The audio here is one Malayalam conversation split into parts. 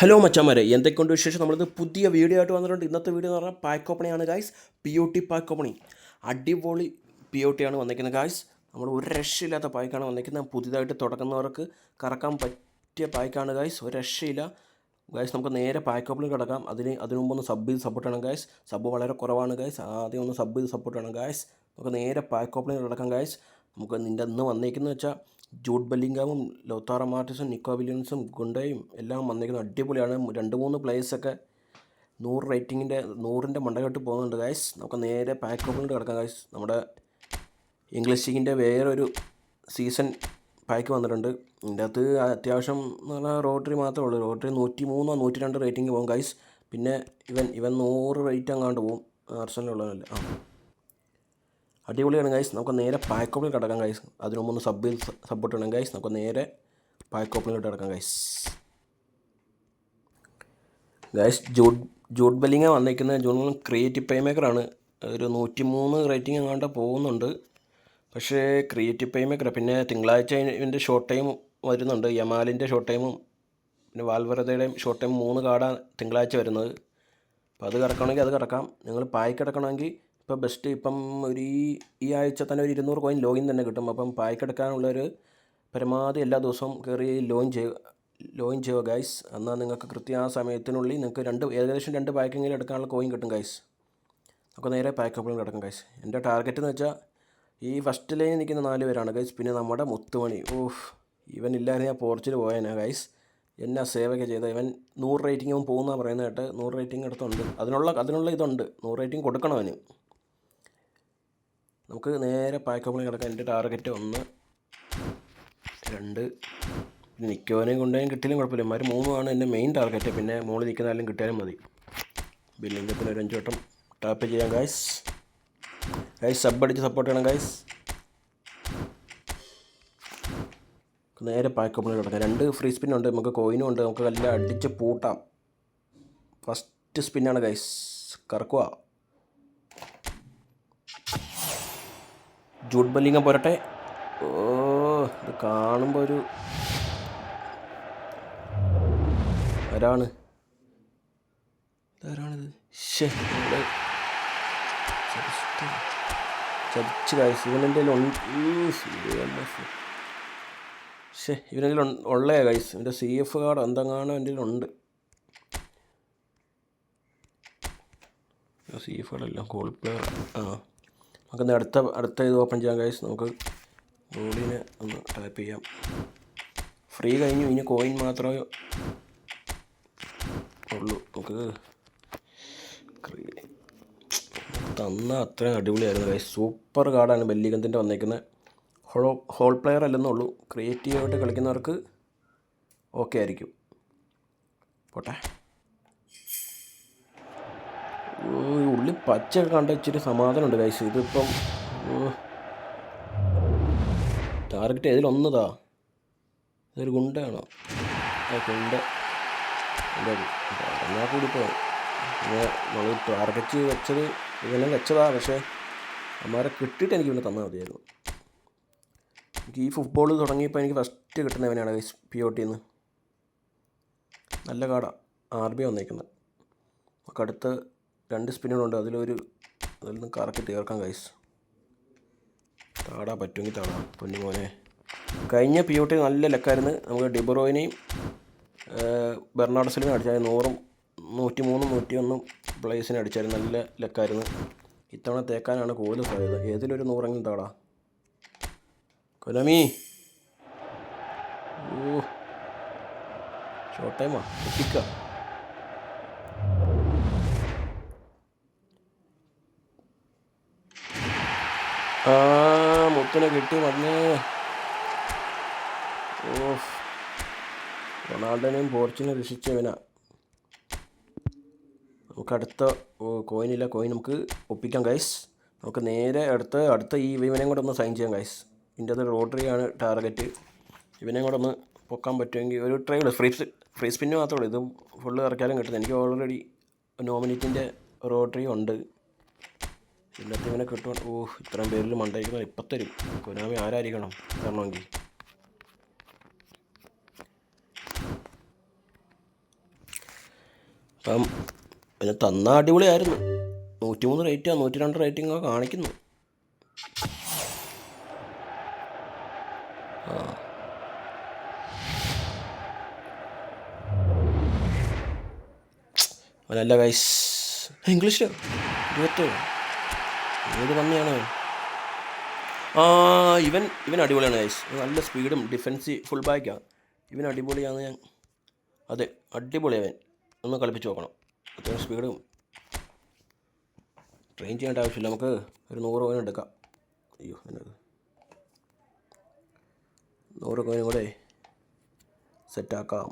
ഹലോ മച്ചാമാരെ, എന്തൊക്കെയുണ്ട് വിശേഷം? നമ്മളിത് പുതിയ വീഡിയോ ആയിട്ട് വന്നിട്ടുണ്ട്. ഇന്നത്തെ വീഡിയോ എന്ന് പറഞ്ഞാൽ പാക്ക് ഓപ്പണിയാണ് ഗായ്സ്. POT പാക്ക് ഓപ്പണിങ്, അടിപൊളി POT ആണ് വന്നിരിക്കുന്നത് ഗായ്സ്. നമ്മൾ ഒരു രക്ഷയില്ലാത്ത പായ്ക്കാണ് വന്നിരിക്കുന്നത്. പുതിയതായിട്ട് തുടങ്ങുന്നവർക്ക് കറക്കാൻ പറ്റിയ പായ്ക്കാണ് ഗായ്സ്. ഒരു രക്ഷയില്ല ഗായ്സ്. നമുക്ക് നേരെ പാക്ക് ഓപ്പണിൽ കിടക്കാം. അതിനു മുമ്പ് ഒന്ന് സബ് ചെയ്ത് സപ്പോർട്ട് ചെയ്യണം ഗായ്സ്. സബ് വളരെ കുറവാണ് ഗായ്സ്. ആദ്യം ഒന്ന് സബ് ചെയ്ത് സപ്പോർട്ട് ചെയ്യണം ഗായ്സ്. നമുക്ക് നേരെ പാക്ക് ഓപ്പണിൽ കിടക്കാം ഗായ്സ്. നമുക്ക് നിൻ്റെ ഇന്ന് വന്നിരിക്കുന്നത് വെച്ചാൽ ജൂഡ് ബെല്ലിംഗാമും ലൗതാറോ മാർട്ടിൻസും നിക്കോ വില്യംസും ഗുണ്ടയും എല്ലാം വന്നിരിക്കുന്നത് അടിപൊളിയാണ്. 2-3 പ്ലേയേഴ്സൊക്കെ 100 മണ്ടകോട്ട് പോകുന്നുണ്ട് ഗായ്സ്. നമുക്ക് നേരെ പാക്ക് ഓപ്പണിൽ കിടക്കാം ഗായ്സ്. നമ്മുടെ ഇംഗ്ലീഷ് ലീഗിൻ്റെ വേറൊരു സീസൺ പാക്ക് വന്നിട്ടുണ്ട്. ഇതിൻ്റെ അകത്ത് അത്യാവശ്യം നല്ല റോട്ടറി മാത്രമേ ഉള്ളൂ. റോട്ടറി 103-102 റേറ്റിംഗ് പോകും ഗായ്സ്. പിന്നെ ഇവൻ 100 റേറ്റ് അങ്ങാണ്ട് പോകും. ആർസനലുള്ളതല്ല. അടിപൊളിയാണ് ഗൈസ്. നമുക്ക് നേരെ പാക്ക് ഓപ്പണിൽ കിടക്കാം ഗൈസ്. അതിനു മുമ്പ് ഒന്ന് സപ്പോർട്ട് ചെയ്യണം ഗൈസ്. നമുക്ക് നേരെ പാക്ക് ഓപ്പണിലോട്ട് കിടക്കാം ഗൈസ്. ജൂഡ് ബെല്ലിംഗാം വന്നിരിക്കുന്നത്. ജൂഡ് ക്രിയേറ്റീവ് പ്ലേ മേക്കറാണ്. ഒരു 103 റേറ്റിംഗ് അങ്ങാണ്ട് പോകുന്നുണ്ട്. പക്ഷേ ക്രിയേറ്റീവ് പ്ലേ മേക്കറാണ്. പിന്നെ തിങ്കളാഴ്ച ഇതിൻ്റെ ഷോർട്ട് ടൈം വരുന്നുണ്ട്. യമാലിൻ്റെ ഷോർട്ട് ടൈമും പിന്നെ വാൽവറതയുടെയും ഷോർട്ട് ടൈം 3 കാർഡാണ് തിങ്കളാഴ്ച വരുന്നത്. അപ്പോൾ അത് കിടക്കണമെങ്കിൽ അത് കിടക്കാം. നിങ്ങൾ പായ്ക്ക് കിടക്കണമെങ്കിൽ ഇപ്പോൾ ബെസ്റ്റ് ഇപ്പം ഈ ആഴ്ച തന്നെ ഒരു 200 കോയിൻ ലോഗിൻ തന്നെ കിട്ടും. അപ്പം പായ്ക്ക് എടുക്കാനുള്ളൊരു പരമാവധി എല്ലാ ദിവസവും കയറി ലോഗിൻ ചെയ്യുക ഗൈസ്. എന്നാൽ നിങ്ങൾക്ക് കൃത്യം ആ സമയത്തിനുള്ളിൽ നിങ്ങൾക്ക് ഏകദേശം 2 പാക്കെങ്കിലും എടുക്കാനുള്ള കോയിൻ കിട്ടും ഗൈസ്. നമുക്ക് നേരെ പാക്ക് ഓപ്പണിൽ കിടക്കും ഗൈസ്. എൻ്റെ ടാർഗറ്റ് എന്ന് വെച്ചാൽ ഈ ഫസ്റ്റ് ലൈനിൽ നിൽക്കുന്ന 4 പേരാണ് ഗൈസ്. പിന്നെ നമ്മുടെ മുത്തുമണി, ഇവൻ ഇല്ലായിരുന്നു ഞാൻ പോർച്ചിൽ പോയേനെ ഗൈസ്. എന്നാ സേവൊക്കെ ചെയ്ത ഇവൻ 100 റേറ്റിംഗ് അവൻ പോകുന്നതാണ് പറയുന്നത് കേട്ട്. 100 റേറ്റിംഗ് എടുത്തുണ്ട്. അതിനുള്ള ഇതുണ്ട്. 100 റേറ്റിംഗ് കൊടുക്കണം അവന്. നമുക്ക് നേരെ പാക്ക് ഓപ്പണിൽ കിടക്കാം. എൻ്റെ ടാർഗറ്റ് 1, 2. പിന്നെ നിൽക്കുവാനും കൊണ്ടുപോയും കിട്ടിയാലും കുഴപ്പമില്ല. ഇമാർ 3 എൻ്റെ മെയിൻ ടാർഗറ്റ്. പിന്നെ മുകളിൽ നിൽക്കുന്ന കിട്ടിയാലും മതി. ബില്ലിംഗത്തിന് ഒരു 5 വട്ടം ടാപ്പ് ചെയ്യാം ഗൈസ്. സബ് അടിച്ച് സപ്പോർട്ട് ചെയ്യണം ഗൈസ്. നേരെ പാക്ക് ഓപ്പണിൽ കിടക്കാം. 2 ഫ്രീ സ്പിന്നുണ്ട്. നമുക്ക് കോയിനും ഉണ്ട്. നമുക്ക് എല്ലാം അടിച്ച് പൂട്ടാം. ഫസ്റ്റ് സ്പിന്നാണ് ഗൈസ്. കറക്കുക. ജൂഡ് ബെല്ലിംഗാം പോരട്ടെ. ഇത് കാണുമ്പോൾ ഒരു ആരാണിത്? ചതിച്ച് ഗൈസ്. ഇവനെൻ്റെ ഉള്ള ഗൈസ്. എൻ്റെ CF കാർഡ് എന്തെങ്ങാണോ എൻ്റെ ഉണ്ട്. CF കാർഡെല്ലാം കോൾ പ്ലെയർ. നമുക്ക് അടുത്ത ഇത് ഓപ്പൺ ചെയ്യാം ഗൈസ്. നമുക്ക് ഗോളിനെ ഒന്ന് ടാപ്പ് ചെയ്യാം. ഫ്രീ കഴിഞ്ഞു. ഇനി കോയിൻ മാത്രമേ ഉള്ളൂ. നമുക്ക് തന്ന അത്രയും അടിപൊളിയായിരുന്നു ഗൈസ്. സൂപ്പർ കാർഡാണ് ബെല്ലിംഗത്തിൻ്റെ വന്നേക്കുന്നത്. ഹോൾ പ്ലെയർ അല്ലെന്നുള്ളൂ. ക്രിയേറ്റീവായിട്ട് കളിക്കുന്നവർക്ക് ഓക്കെ ആയിരിക്കും. പോട്ടെ. ഉള്ളി പച്ചയൊക്കെ കണ്ട ഇച്ചിരി സമാധാനമുണ്ട് ഗൈസ്. ഇതിപ്പം ടാർഗറ്റ് ഇതിലൊന്നതാ. ഇതൊരു ഗുണ്ടയാണോ? ഗുണ്ട പറഞ്ഞാൽ കൂടിപ്പോ നമ്മൾ ടാർഗറ്റ് വെച്ചത് ഇതെല്ലാം വെച്ചതാ. പക്ഷേ അമ്മമാരെ കിട്ടിയിട്ട് എനിക്ക് പിന്നെ തന്നാൽ മതിയായിരുന്നു. എനിക്ക് ഈ ഫുട്ബോൾ തുടങ്ങിയപ്പോൾ എനിക്ക് ഫസ്റ്റ് കിട്ടുന്നവനാണ് ഗൈസ് POTന്ന്. നല്ല കാർഡാണ്. RB വന്നേക്കുന്നത്. നമുക്ക് അടുത്ത് 2 സ്പിന്നുകളുണ്ട്. അതിൽ നിന്ന് കറക്കി തീർക്കാം ഗൈസ്. താടാ പറ്റുമെങ്കിൽ താടാ പൊന്നു മോനെ. കഴിഞ്ഞ POT നല്ല ലക്കായിരുന്നു. നമുക്ക് ഡിബ്രോയിനെയും ബെർണാർഡോ സിൽവയും അടിച്ചായിരുന്നു. 100, 103, 101 പ്ലേസിനെ അടിച്ചായിരുന്നു. നല്ല ലക്കായിരുന്നു. ഇത്തവണ തേക്കാനാണ് കൂടുതൽ സാധ്യത. ഏതിലൊരു 100 താടാ കൊലമി. ഷോർട്ട് ടൈമാ എത്തിക്കുക. മുത്തിനെ കിട്ടി വന്നേ. റൊണാൾഡോനെയും പോർച്ചുഗലും രക്ഷിച്ചവനാ. നമുക്ക് അടുത്ത കോയിനില്ല. കോയിൻ നമുക്ക് ഒപ്പിക്കാം ഗൈസ്. നമുക്ക് നേരെ അടുത്ത ഈ ഇവനെയും കൂടെ ഒന്ന് സൈൻ ചെയ്യാം ഗൈസ്. ഇതിൻ്റെ അത് റോട്ടറിയാണ് ടാർഗറ്റ്. ഇവനെയും കൂടെ ഒന്ന് പൊക്കാൻ പറ്റുമെങ്കിൽ ഒരു ട്രൈ ഉള്ളൂ. ഫ്രീ സ്പിന്ന് മാത്രമേ ഉള്ളൂ. ഇതും ഫുള്ള് ഇറക്കാനും കിട്ടുന്നത്. എനിക്ക് ഓൾറെഡി നോമിനേറ്റിൻ്റെ റോട്ടറി ഉണ്ട്. ഇന്നത്തെ ഇവനെ കിട്ടും. ഇത്രയും പേരിൽ മണ്ടയിക്കുന്നത് ഇപ്പം തരും. കൊനാമി ആരായിരിക്കണം തരണമെങ്കിൽ. അപ്പം പിന്നെ തന്ന അടിപൊളിയായിരുന്നു. 103 റേറ്റാ, 102 റേറ്റിംഗ് ഒക്കെ കാണിക്കുന്നു. അവനല്ല ഗൈസ്, ഇംഗ്ലീഷിലോ 27 ഏത് പന്നിയാണ് അവൻ? ഇവൻ അടിപൊളിയാണ് ഗൈസ്. നല്ല സ്പീഡും ഡിഫൻസീവ് ഫുൾ ബാക്കാണ്. ഇവൻ അടിപൊളിയാണ്. അതെ, അടിപൊളിയവൻ. ഒന്ന് കളിപ്പിച്ച് നോക്കണം. അത്യാവശ്യം സ്പീഡും. ട്രെയിൻ ചെയ്യേണ്ട ആവശ്യമില്ല, നമുക്ക് ഒരു 100 കോയിൻ എടുക്കാം. അയ്യോ, എന്നത് 100 കോയിനും കൂടെ സെറ്റാക്കാം.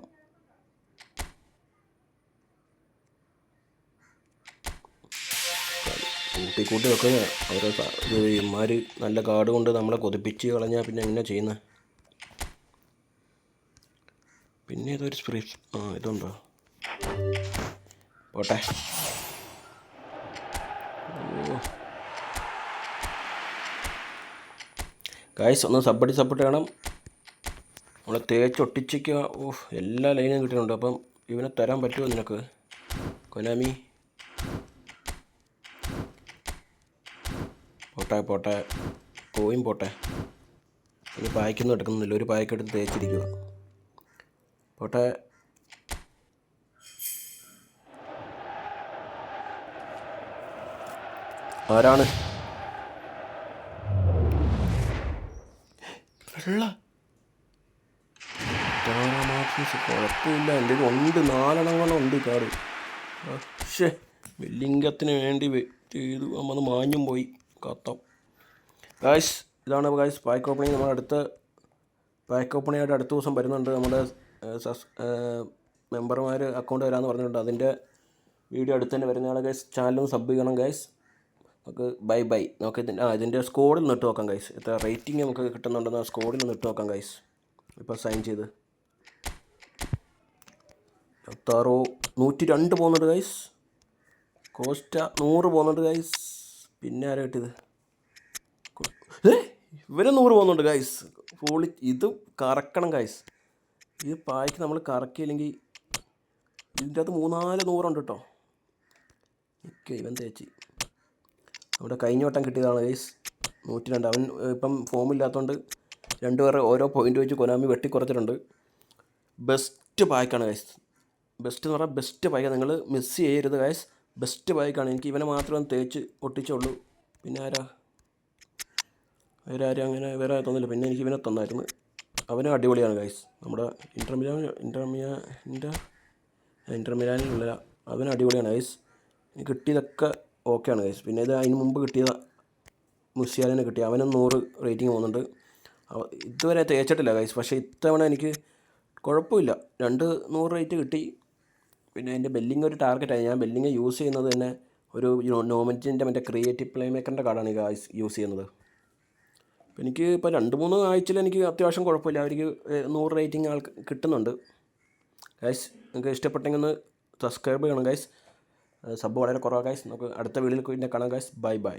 കൂട്ടി വെക്കുക. അവരെ ഇമാർ നല്ല കാർഡ് കൊണ്ട് നമ്മളെ കൊതിപ്പിച്ച് കളഞ്ഞാൽ പിന്നെ എങ്ങനെ ചെയ്യുന്നത്? പിന്നെ ഇതൊരു ഇതുണ്ടോ? പോട്ടെ. ഗായ്സ് ഒന്ന് സപ്പോർട്ട് ചെയ്യണം. നമ്മളെ തേച്ചൊട്ടിച്ചേക്കുക. എല്ലാ ലൈനും കിട്ടുന്നുണ്ട്. അപ്പം ഇവനെ തരാൻ പറ്റുമോ നിനക്ക് കൊനാമി? പോട്ടെ കോയും പോട്ടെ. ഇനി പായ്ക്കൊന്നും എടുക്കുന്നില്ല, ഒരു പായ്ക്കെടുത്ത് തേച്ചിരിക്കുക. പോട്ടെ. ആരാണ്? കുഴപ്പമില്ല, എൻ്റെ ഉണ്ട് 4 എണ്ണങ്ങളുണ്ട് കാർഡ്. പക്ഷേ വെല്ലിംഗത്തിന് വേണ്ടി ചെയ്തു നമ്മൾ മാഞ്ഞും പോയി. കത്തം. ഗായ്സ്, ഇതാണ് ഗായ്സ് പാക്ക് ഓപ്പണിങ്. നമ്മുടെ അടുത്ത പാക്ക് ഓപ്പണിങ് ആയിട്ട് അടുത്ത ദിവസം വരുന്നുണ്ട്. നമ്മുടെ മെമ്പർമാർ അക്കൗണ്ട് വരാമെന്ന് പറഞ്ഞിട്ടുണ്ട്. അതിൻ്റെ വീഡിയോ അടുത്ത് തന്നെ വരുന്നതാണ് ഗൈസ്. ചാനലും സബ് ചെയ്യണം ഗൈസ്. നമുക്ക് ബൈ. നമുക്ക് ഇതിൻ്റെ സ്കോഡിൽ നിന്നിട്ട് നോക്കാം ഗൈസ്. എത്ര റേറ്റിംഗ് നമുക്ക് കിട്ടുന്നുണ്ടെന്ന് സ്കോഡിൽ നിന്നിട്ട് നോക്കാം ഗൈസ്. ഇപ്പോൾ സൈൻ ചെയ്ത് 102 പോകുന്നുണ്ട് ഗൈസ്. കോസ്റ്റ 100 പോകുന്നുണ്ട് ഗൈസ്. പിന്നെ ആരാ കിട്ടിയത്? ഇവരെ 100 പോകുന്നുണ്ട് ഗൈസ്. ഇത് കറക്കണം ഗൈസ്. ഈ പായ്ക്ക് നമ്മൾ കറക്കിയില്ലെങ്കിൽ ഇതിൻ്റെ അകത്ത് 3-4 100 കേട്ടോ. ഇവൻ തേച്ച് നമ്മുടെ കഴിഞ്ഞ വട്ടം കിട്ടിയതാണ് ഗൈസ് 102. അവൻ ഇപ്പം ഫോമില്ലാത്തതുകൊണ്ട് 2 പേരെ ഓരോ പോയിൻ്റ് വെച്ച് കൊനാമി വെട്ടിക്കുറച്ചിട്ടുണ്ട്. ബെസ്റ്റ് പായ്ക്കാണ് ഗൈസ്. ബെസ്റ്റ് എന്ന് പറഞ്ഞാൽ ബെസ്റ്റ് പായ്ക്കാണ്. നിങ്ങൾ മിസ് ചെയ്യരുത് ഗൈസ്. ബെസ്റ്റ് പായ്ക്കാണ്. എനിക്ക് ഇവനെ മാത്രം തേച്ച് ഒട്ടിച്ചുള്ളൂ. പിന്നെ ആരും അങ്ങനെ വേറെ തന്നില്ല. പിന്നെ എനിക്ക് ഇവനെ തന്നായിരുന്നു. അവനും അടിപൊളിയാണ് ഗൈസ്. നമ്മുടെ ഇൻ്റർ മിലാനിലുള്ള അവനും അടിപൊളിയാണ് ഗൈസ്. എനിക്ക് കിട്ടിയതൊക്കെ ഓക്കെയാണ് ഗൈസ്. പിന്നെ ഇത് അതിന് മുമ്പ് കിട്ടിയ മുസിയാലിനെ കിട്ടി. അവനും 100 റേറ്റിംഗ് പോകുന്നുണ്ട്. ഇതുവരെ തേച്ചിട്ടില്ല ഗൈസ്. പക്ഷേ ഇത്തവണ എനിക്ക് കുഴപ്പമില്ല, 200 റേറ്റ് കിട്ടി. പിന്നെ എൻ്റെ ബെല്ലിങ് ഒരു ടാർഗറ്റായി. ഞാൻ ബെല്ലിങ് യൂസ് ചെയ്യുന്നത് തന്നെ ഒരു നോമൻറ്റിൻ്റെ മറ്റേ ക്രിയേറ്റീവ് പ്ലേ മേക്കറിൻ്റെ കാർഡാണ് ഗൈസ് യൂസ് ചെയ്യുന്നത്. അപ്പോൾ എനിക്ക് ഇപ്പോൾ 2-3 ആഴ്ചയിൽ എനിക്ക് അത്യാവശ്യം കുഴപ്പമില്ല. അവർക്ക് 100 റേറ്റിംഗ് കിട്ടുന്നുണ്ട് ഗൈസ്. നിങ്ങൾക്ക് ഇഷ്ടപ്പെട്ടെങ്കിൽ ഒന്ന് സബ്സ്ക്രൈബ് ചെയ്യണം ഗൈസ്. സബ് വളരെ കുറവാണ് ഗൈസ്. നമുക്ക് അടുത്ത വീഡിയോയിൽ പിന്നെ കാണാം ഗൈസ്. ബൈ.